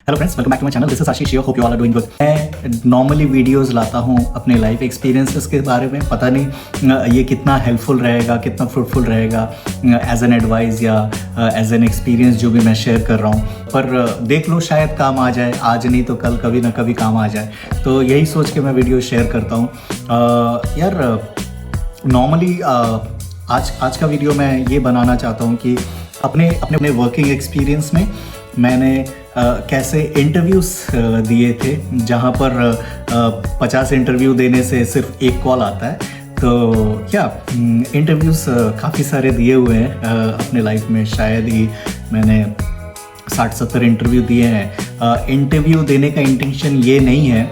Hello friends, welcome back to my channel. This is Ashish here, hope you all are doing good. मैं normally videos लाता हूँ अपने life experiences के बारे में। पता नहीं ये कितना हेल्पफुल रहेगा, कितना फ्रूटफुल रहेगा एज एन एडवाइस या एज एन एक्सपीरियंस जो भी मैं शेयर कर रहा हूँ। पर देख लो, शायद काम आ जाए, आज नहीं तो कल कभी ना कभी काम आ जाए। तो यही सोच के मैं वीडियो शेयर करता हूँ। यार नॉर्मली आज का वीडियो मैं ये बनाना चाहता हूँ कि अपने वर्किंग एक्सपीरियंस में मैंने कैसे इंटरव्यूज़ दिए थे, जहाँ पर 50 इंटरव्यू देने से सिर्फ एक कॉल आता है। तो क्या इंटरव्यूज़ काफ़ी सारे दिए हुए हैं अपने लाइफ में। शायद ही मैंने 60-70 इंटरव्यू दिए हैं। इंटरव्यू देने का इंटेंशन ये नहीं है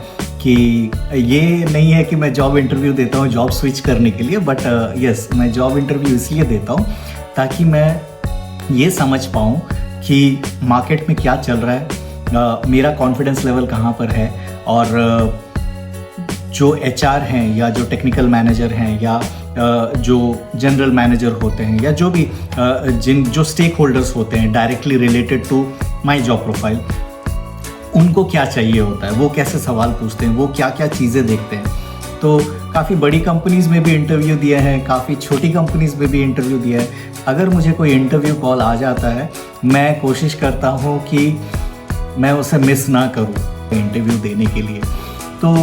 कि मैं जॉब इंटरव्यू देता हूँ जॉब स्विच करने के लिए, बट यस, मैं जॉब इंटरव्यू इसलिए देता हूँ ताकि मैं ये समझ पाऊँ कि मार्केट में क्या चल रहा है, मेरा कॉन्फिडेंस लेवल कहाँ पर है, और जो एचआर हैं या जो टेक्निकल मैनेजर हैं या जो जनरल मैनेजर होते हैं या जो भी जो स्टेक होल्डर्स होते हैं directly related to my job profile, उनको क्या चाहिए होता है, वो कैसे सवाल पूछते हैं, वो क्या क्या चीज़ें देखते हैं। तो काफ़ी बड़ी कंपनीज़ में भी इंटरव्यू दिया है, काफ़ी छोटी कंपनीज़ में भी इंटरव्यू दिया है। अगर मुझे कोई इंटरव्यू कॉल आ जाता है, मैं कोशिश करता हूँ कि मैं उसे मिस ना करूँ इंटरव्यू देने के लिए। तो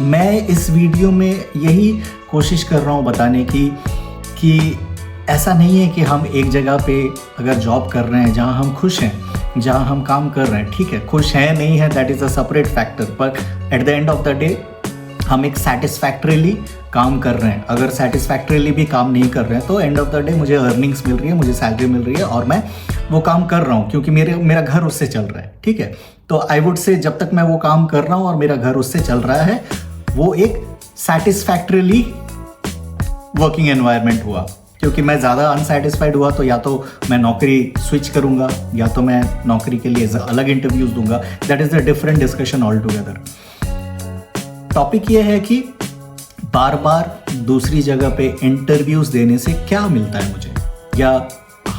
मैं इस वीडियो में यही कोशिश कर रहा हूँ बताने की कि ऐसा नहीं है कि हम एक जगह पे अगर जॉब कर रहे हैं जहाँ हम खुश हैं, जहाँ हम काम कर रहे हैं, ठीक है, खुश हैं नहीं है, that is a separate factor, पर at the end of the day हम एक सेटिस्फैक्ट्रीली काम कर रहे हैं। अगर सेटिस्फैक्ट्रीली भी काम नहीं कर रहे हैं तो एंड ऑफ द डे मुझे अर्निंग्स मिल रही है, मुझे सैलरी मिल रही है और मैं वो काम कर रहा हूँ क्योंकि मेरा घर उससे चल रहा है, ठीक है। तो आई वुड से जब तक मैं वो काम कर रहा हूँ और मेरा घर उससे चल रहा है, वो एक सेटिस्फैक्ट्रीली वर्किंग एनवायरनमेंट हुआ। क्योंकि मैं ज़्यादा अनसेटिस्फाइड हुआ तो या तो मैं नौकरी स्विच करूँगा या तो मैं नौकरी के लिए अलग इंटरव्यूज़ दूंगा। That is the different discussion all together. Topic ये है कि बार बार दूसरी जगह पे इंटरव्यूज़ देने से क्या मिलता है मुझे, या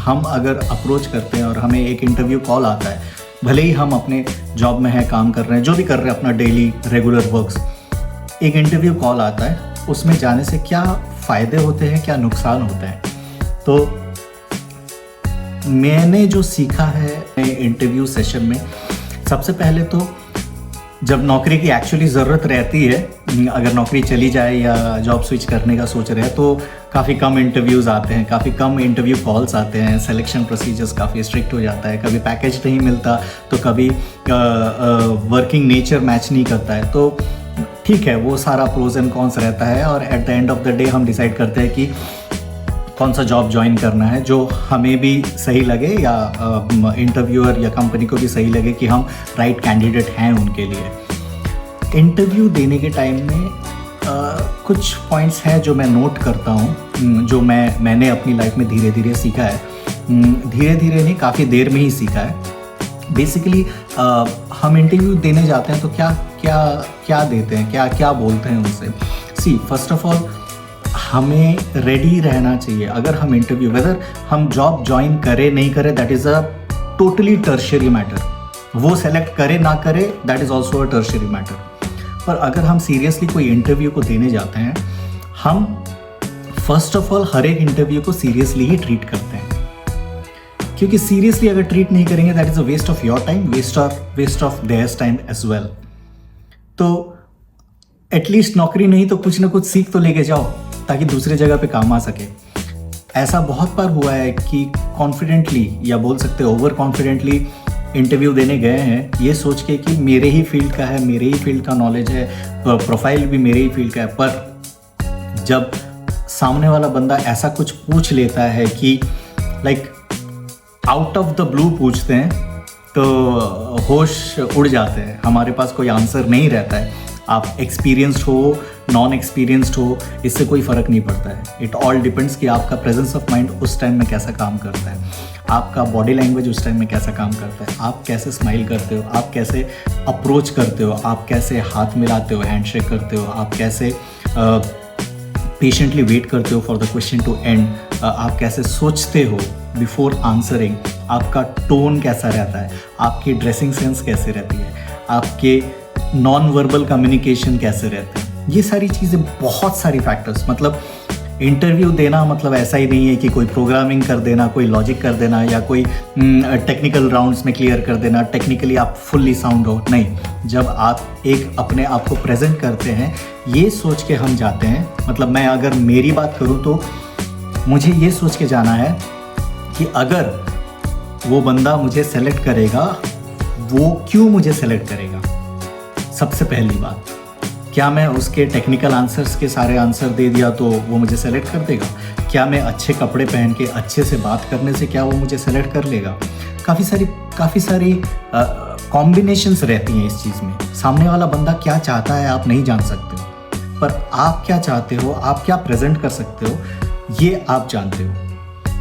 हम अगर अप्रोच करते हैं और हमें एक इंटरव्यू कॉल आता है, भले ही हम अपने जॉब में हैं, काम कर रहे हैं, जो भी कर रहे हैं अपना डेली रेगुलर वर्क्स, एक इंटरव्यू कॉल आता है, उसमें जाने से क्या फ़ायदे होते हैं, क्या नुकसान होता है। तो मैंने जो सीखा है इंटरव्यू सेशन में, सबसे पहले तो जब नौकरी की एक्चुअली ज़रूरत रहती है, अगर नौकरी चली जाए या जॉब स्विच करने का सोच रहे हैं, तो काफ़ी कम इंटरव्यूज़ आते हैं, काफ़ी कम इंटरव्यू कॉल्स आते हैं, सिलेक्शन प्रोसीजर्स काफ़ी स्ट्रिक्ट हो जाता है, कभी पैकेज नहीं मिलता तो कभी वर्किंग नेचर मैच नहीं करता है। तो ठीक है, वो सारा प्रोज एंड कॉन्स रहता है और eight the end of the day हम डिसाइड करते हैं कि कौन सा जॉब ज्वाइन करना है जो हमें भी सही लगे या इंटरव्यूअर या कंपनी को भी सही लगे कि हम राइट कैंडिडेट हैं उनके लिए। इंटरव्यू देने के टाइम में कुछ पॉइंट्स हैं जो मैं नोट करता हूँ, जो मैंने अपनी लाइफ में धीरे धीरे सीखा है। धीरे धीरे नहीं, काफ़ी देर में ही सीखा है। बेसिकली हम इंटरव्यू देने जाते हैं तो क्या देते हैं, क्या बोलते हैं उनसे। सी, फर्स्ट ऑफ ऑल हमें रेडी रहना चाहिए। अगर हम इंटरव्यू, वेदर हम जॉब ज्वाइन करें नहीं करें, that is a totally tertiary matter. वो सेलेक्ट करे ना करे, that is also a tertiary matter. पर अगर हम सीरियसली कोई इंटरव्यू को देने जाते हैं, हम फर्स्ट ऑफ ऑल हर एक इंटरव्यू को सीरियसली ही ट्रीट करते हैं, क्योंकि सीरियसली अगर ट्रीट नहीं करेंगे, that is a waste of your time, waste of theirs time as well. तो एटलीस्ट नौकरी नहीं तो कुछ ना कुछ सीख तो लेके जाओ ताकि दूसरे जगह पे काम आ सके। ऐसा बहुत बार हुआ है कि कॉन्फिडेंटली, या बोल सकते हैं ओवर कॉन्फिडेंटली इंटरव्यू देने गए हैं ये सोच के कि मेरे ही फील्ड का है, मेरे ही फील्ड का नॉलेज है, प्रोफाइल भी मेरे ही फील्ड का है। पर जब सामने वाला बंदा ऐसा कुछ पूछ लेता है कि like out of the blue पूछते हैं, तो होश उड़ जाते हैं, हमारे पास कोई आंसर नहीं रहता है। आप एक्सपीरियंस्ड हो, नॉन एक्सपीरियंस्ड हो, इससे कोई फ़र्क नहीं पड़ता है। इट ऑल डिपेंड्स कि आपका प्रेजेंस ऑफ माइंड उस टाइम में कैसा काम करता है, आपका बॉडी लैंग्वेज उस टाइम में कैसा काम करता है, आप कैसे स्माइल करते हो, आप कैसे अप्रोच करते हो, आप कैसे हाथ मिलाते हो, हैंडशेक करते हो, आप कैसे पेशेंटली वेट करते हो for the question to end, आप कैसे सोचते हो बिफोर आंसरिंग। आपका टोन कैसा रहता है, आपकी ड्रेसिंग सेंस कैसे रहती है, आपके नॉन वर्बल कम्युनिकेशन कैसे रहते हैं। ये सारी चीज़ें, बहुत सारी फैक्टर्स, मतलब इंटरव्यू देना मतलब ऐसा ही नहीं है कि कोई प्रोग्रामिंग कर देना, कोई लॉजिक कर देना, या कोई टेक्निकल राउंड्स में क्लियर कर देना, टेक्निकली आप फुल्ली साउंड हो। नहीं, जब आप एक अपने आप को प्रेजेंट करते हैं, ये सोच के हम जाते हैं, मतलब मैं अगर मेरी बात करूँ तो मुझे ये सोच के जाना है कि अगर वो बंदा मुझे सेलेक्ट करेगा, वो क्यों मुझे सेलेक्ट करेगा। सबसे पहली बात, क्या मैं उसके टेक्निकल आंसर्स के सारे आंसर दे दिया तो वो मुझे सेलेक्ट कर देगा? क्या मैं अच्छे कपड़े पहन के अच्छे से बात करने से क्या वो मुझे सेलेक्ट कर लेगा? काफ़ी सारी कॉम्बिनेशंस रहती हैं इस चीज़ में। सामने वाला बंदा क्या चाहता है आप नहीं जान सकते हो, पर आप क्या चाहते हो, आप क्या प्रेजेंट कर सकते हो, ये आप जानते हो।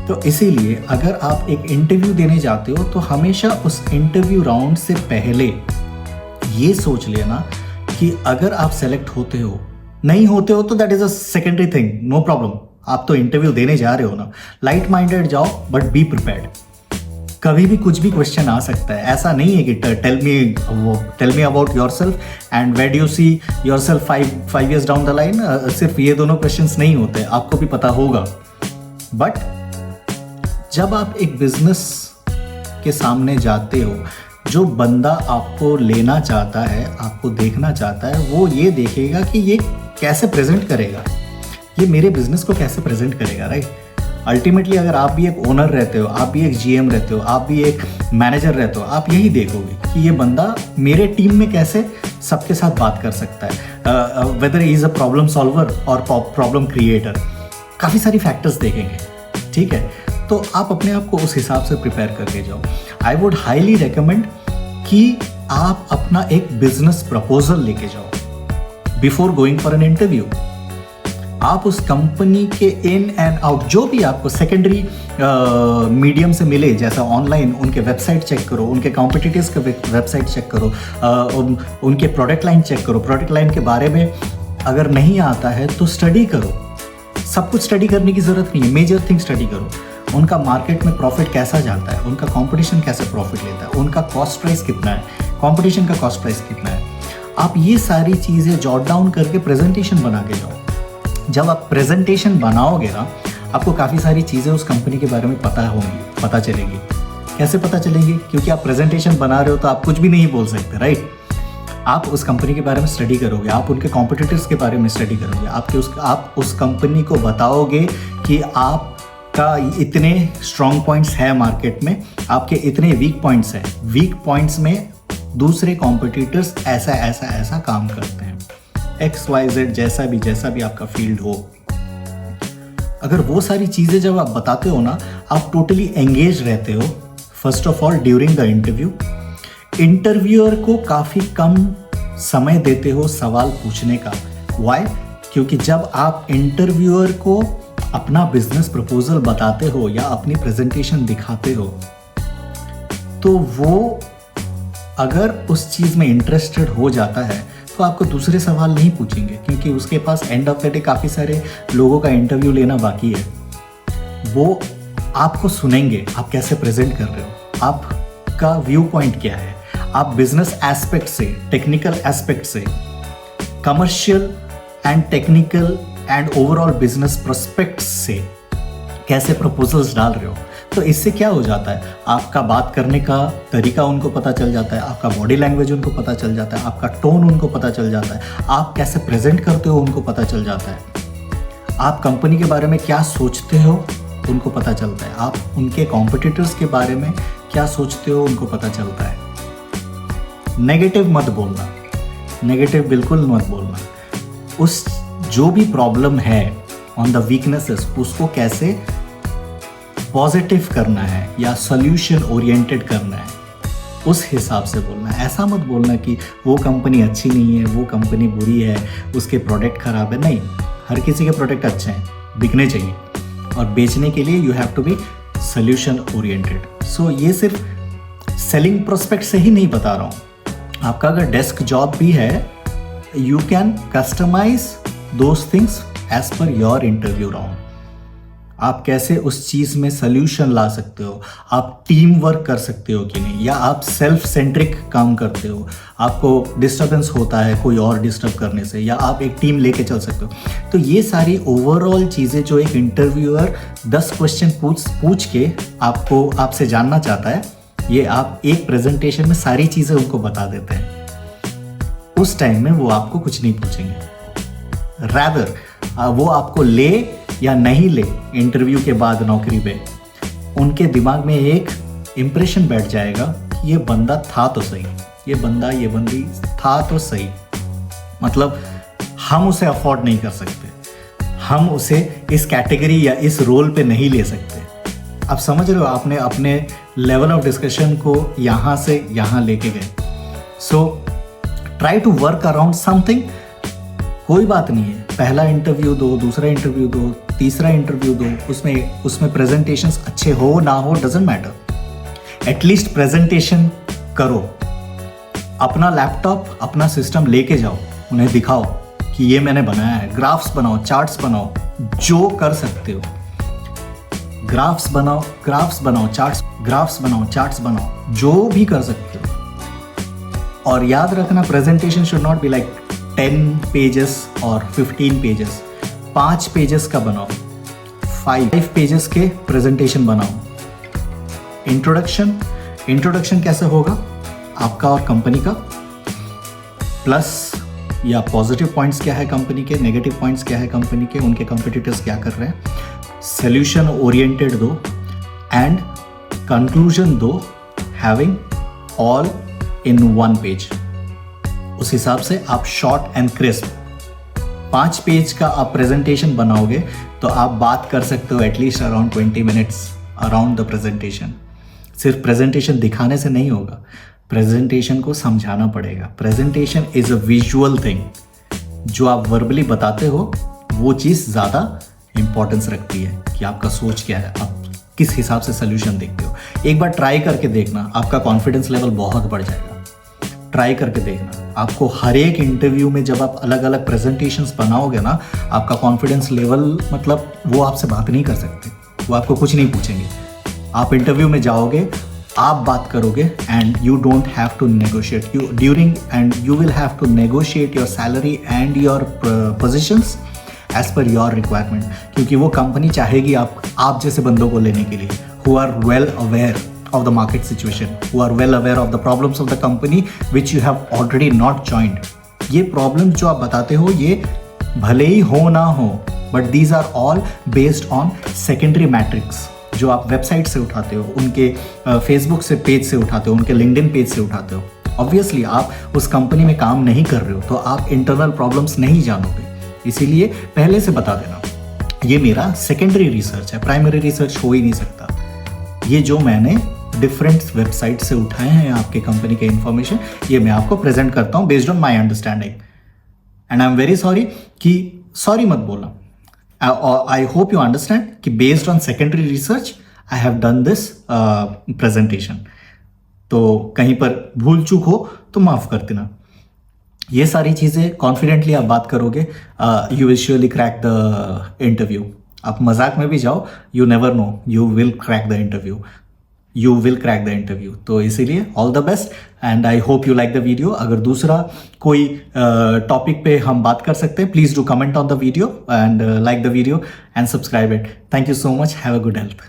तो इसीलिए अगर आप एक इंटरव्यू देने जाते हो तो हमेशा उस इंटरव्यू राउंड से पहले ये सोच लेना कि अगर आप सेलेक्ट होते हो, नहीं होते हो तो that is a secondary thing, no problem. आप तो इंटरव्यू देने जा रहे हो ना, लाइट माइंडेड जाओ, बट बी प्रिपेयर्ड। कभी भी कुछ भी क्वेश्चन आ सकता है। ऐसा नहीं है कि tell me about yourself and where do you see yourself 5 years down the line. सिर्फ ये दोनों क्वेश्चंस नहीं होते, आपको भी पता होगा। बट जब आप एक बिजनेस के सामने जाते हो, जो बंदा आपको लेना चाहता है, आपको देखना चाहता है, वो ये देखेगा कि ये कैसे प्रेजेंट करेगा, ये मेरे बिजनेस को कैसे प्रेजेंट करेगा, राइट। अल्टीमेटली अगर आप भी एक ओनर रहते हो, आप भी एक जीएम रहते हो, आप भी एक मैनेजर रहते हो, आप यही देखोगे कि ये बंदा मेरे टीम में कैसे सबके साथ बात कर सकता है, weather he is a problem solver और प्रॉब्लम क्रिएटर। काफ़ी सारी फैक्टर्स देखेंगे, ठीक है। तो आप अपने आप को उस हिसाब से प्रिपेयर करके जाओ। आई वुड हाईली रेकमेंड कि आप अपना एक बिजनेस प्रपोजल लेके जाओ before going for an interview. आप उस कंपनी के इन एंड आउट, जो भी आपको सेकेंडरी मीडियम से मिले, जैसा ऑनलाइन, उनके वेबसाइट चेक करो, उनके कॉम्पिटिटर्स के वेबसाइट चेक करो, उनके प्रोडक्ट लाइन चेक करो। प्रोडक्ट लाइन के बारे में अगर नहीं आता है तो स्टडी करो। सब कुछ स्टडी करने की ज़रूरत नहीं है, मेजर थिंग स्टडी करो। उनका मार्केट में प्रॉफिट कैसा जाता है, उनका कंपटीशन कैसे प्रॉफिट लेता है, उनका कॉस्ट प्राइस कितना है, कंपटीशन का कॉस्ट प्राइस कितना है। आप ये सारी चीज़ें जॉट डाउन करके प्रेजेंटेशन बना के जाओ। जब आप प्रेजेंटेशन बनाओगे ना, आपको काफ़ी सारी चीज़ें उस कंपनी के बारे में पता चलेगी। कैसे पता चलेगी? क्योंकि आप प्रेजेंटेशन बना रहे हो तो आप कुछ भी नहीं बोल सकते, राइट। आप उस कंपनी के बारे में स्टडी करोगे, आप उनके कॉम्पिटिटर्स के बारे में स्टडी करोगे, आप उस कंपनी को बताओगे कि आप का इतने स्ट्रॉन्ग पॉइंट्स है मार्केट में, आपके इतने वीक पॉइंट्स हैं, वीक पॉइंट्स में दूसरे कॉम्पिटिटर्स ऐसा काम करते हैं, XYZ, जैसा भी आपका फील्ड हो। अगर वो सारी चीज़ें जब आप बताते हो ना, आप टोटली एंगेज रहते हो। First of all during the interview, interviewer को काफ़ी कम समय देते हो सवाल पूछने का। वाई? क्योंकि जब आप इंटरव्यूअर को अपना बिजनेस प्रपोजल बताते हो या अपनी प्रेजेंटेशन दिखाते हो, तो वो अगर उस चीज़ में इंटरेस्टेड हो जाता है तो आपको दूसरे सवाल नहीं पूछेंगे, क्योंकि उसके पास एंड ऑफ द डे काफ़ी सारे लोगों का इंटरव्यू लेना बाकी है। वो आपको सुनेंगे, आप कैसे प्रेजेंट कर रहे हो, आपका व्यू पॉइंट क्या है, आप बिजनेस एस्पेक्ट से, टेक्निकल एस्पेक्ट से, commercial and technical and overall business prospects से कैसे प्रपोजल्स डाल रहे हो। तो इससे क्या हो जाता है, आपका बात करने का तरीका उनको पता चल जाता है, आपका बॉडी लैंग्वेज उनको पता चल जाता है, आपका टोन उनको पता चल जाता है, आप कैसे प्रेजेंट करते हो उनको पता चल जाता है, आप कंपनी के बारे में क्या सोचते हो उनको पता चलता है, आप उनके कॉम्पिटिटर्स के बारे में क्या सोचते हो उनको पता चलता है। नेगेटिव मत बोलना, नेगेटिव बिल्कुल मत बोलना। उस जो भी प्रॉब्लम है ऑन द वीकनेसेस, उसको कैसे पॉजिटिव करना है या सॉल्यूशन ओरिएंटेड करना है, उस हिसाब से बोलना है। ऐसा मत बोलना कि वो कंपनी अच्छी नहीं है, वो कंपनी बुरी है, उसके प्रोडक्ट खराब है। नहीं, हर किसी के प्रोडक्ट अच्छे हैं, बिकने चाहिए, और बेचने के लिए you have to be solution oriented. So ये सिर्फ सेलिंग प्रोस्पेक्ट से ही नहीं बता रहा हूँ। आपका अगर डेस्क जॉब भी है, you can customise those things as per your interview round. आप कैसे उस चीज़ में सल्यूशन ला सकते हो, आप टीम वर्क कर सकते हो कि नहीं, या आप सेल्फ सेंट्रिक काम करते हो, आपको डिस्टर्बेंस होता है कोई और डिस्टर्ब करने से, या आप एक टीम लेके चल सकते हो। तो ये सारी ओवरऑल चीज़ें जो एक इंटरव्यूअर 10 क्वेश्चन पूछ के आपसे जानना चाहता है, ये आप एक प्रेजेंटेशन में सारी चीज़ें उनको बता देते हैं। उस टाइम में वो आपको कुछ नहीं पूछेंगे, रैदर वो आपको ले या नहीं ले इंटरव्यू के बाद नौकरी पे, उनके दिमाग में एक इम्प्रेशन बैठ जाएगा कि ये बंदा था तो सही, ये बंदी था तो सही, मतलब हम उसे अफोर्ड नहीं कर सकते, हम उसे इस कैटेगरी या इस रोल पे नहीं ले सकते। आप समझ रहे हो, आपने अपने लेवल ऑफ डिस्कशन को यहाँ से यहाँ लेके गए। So try to work around something. कोई बात नहीं है, पहला इंटरव्यू दो, दूसरा इंटरव्यू दो, तीसरा इंटरव्यू दो, उसमें प्रेजेंटेशंस अच्छे हो ना हो डजेंट मैटर, एटलीस्ट प्रेजेंटेशन करो। अपना लैपटॉप, अपना सिस्टम लेके जाओ, उन्हें दिखाओ कि ये मैंने बनाया है, ग्राफ्स बनाओ, चार्ट्स बनाओ, जो कर सकते हो। ग्राफ्स बनाओ, चार्ट्स बनाओ, जो भी कर सकते हो। और याद रखना, presentation should not be like 10 pages और 15 पेजेस। 5 पेजेस का बनाओ, 5 पेजेस के प्रेजेंटेशन बनाओ। इंट्रोडक्शन कैसे होगा आपका और कंपनी का, प्लस या पॉजिटिव पॉइंट्स क्या है कंपनी के, नेगेटिव पॉइंट्स क्या है कंपनी के, उनके कंपटीटर्स क्या कर रहे हैं। सॉल्यूशन ओरिएंटेड दो एंड कंक्लूजन दो, हैविंग ऑल इन 1 पेज। उस हिसाब से आप शॉर्ट एंड क्रिस्प 5 पेज का आप प्रेजेंटेशन बनाओगे तो आप बात कर सकते हो at least around 20 minutes around the presentation. सिर्फ प्रेजेंटेशन दिखाने से नहीं होगा, प्रेजेंटेशन को समझाना पड़ेगा। Presentation is a visual thing, जो आप वर्बली बताते हो वो चीज़ ज़्यादा इंपॉर्टेंस रखती है कि आपका सोच क्या है, आप किस हिसाब से सोल्यूशन देखते हो। एक बार ट्राई करके देखना, आपका कॉन्फिडेंस लेवल बहुत बढ़ जाएगा। ट्राई करके देखना, आपको हर एक इंटरव्यू में जब आप अलग अलग प्रेजेंटेशंस बनाओगे ना, आपका कॉन्फिडेंस लेवल, मतलब वो आपसे बात नहीं कर सकते, वो आपको कुछ नहीं पूछेंगे। आप इंटरव्यू में जाओगे, आप बात करोगे and you don't have to negotiate you will have to negotiate your salary and your positions as per your requirement, क्योंकि वो कंपनी चाहेगी आप जैसे बंदों को लेने के लिए, who are well aware of the market situation, who are well aware of the problems of the company which you have already not joined. ये problems जो आप बताते हो, ये भले ही हो ना हो, but these are all based on secondary metrics जो आप वेबसाइट से उठाते हो, उनके फेसबुक से पेज से उठाते हो, उनके लिंक्डइन पेज से उठाते हो। ऑब्वियसली आप उस कंपनी में काम नहीं कर रहे हो तो आप इंटरनल प्रॉब्लम्स नहीं जानोगे, इसीलिए पहले से बता देना ये मेरा सेकेंडरी रिसर्च है, प्राइमरी रिसर्च हो ही नहीं सकता। ये जो मैंने डिफरेंट वेबसाइट से उठाए हैं आपके कंपनी के इंफॉर्मेशन, ये मैं आपको प्रेजेंट करता हूँ based on my understanding. And I am very sorry कि सॉरी मत बोलना, आई होप यू अंडरस्टैंड कि based on secondary research I have done this presentation. तो कहीं पर भूल चूक हो तो माफ कर देना। ये सारी चीज़ें कॉन्फिडेंटली आप बात करोगे, you will surely crack the interview. आप मजाक में भी जाओ, you never know, you will crack the interview, तो इसीलिए all the best and I hope you like the video. अगर दूसरा कोई टॉपिक पे हम बात कर सकते हैं, please do comment on the video and like the video and subscribe it. Thank you so much, have a good health.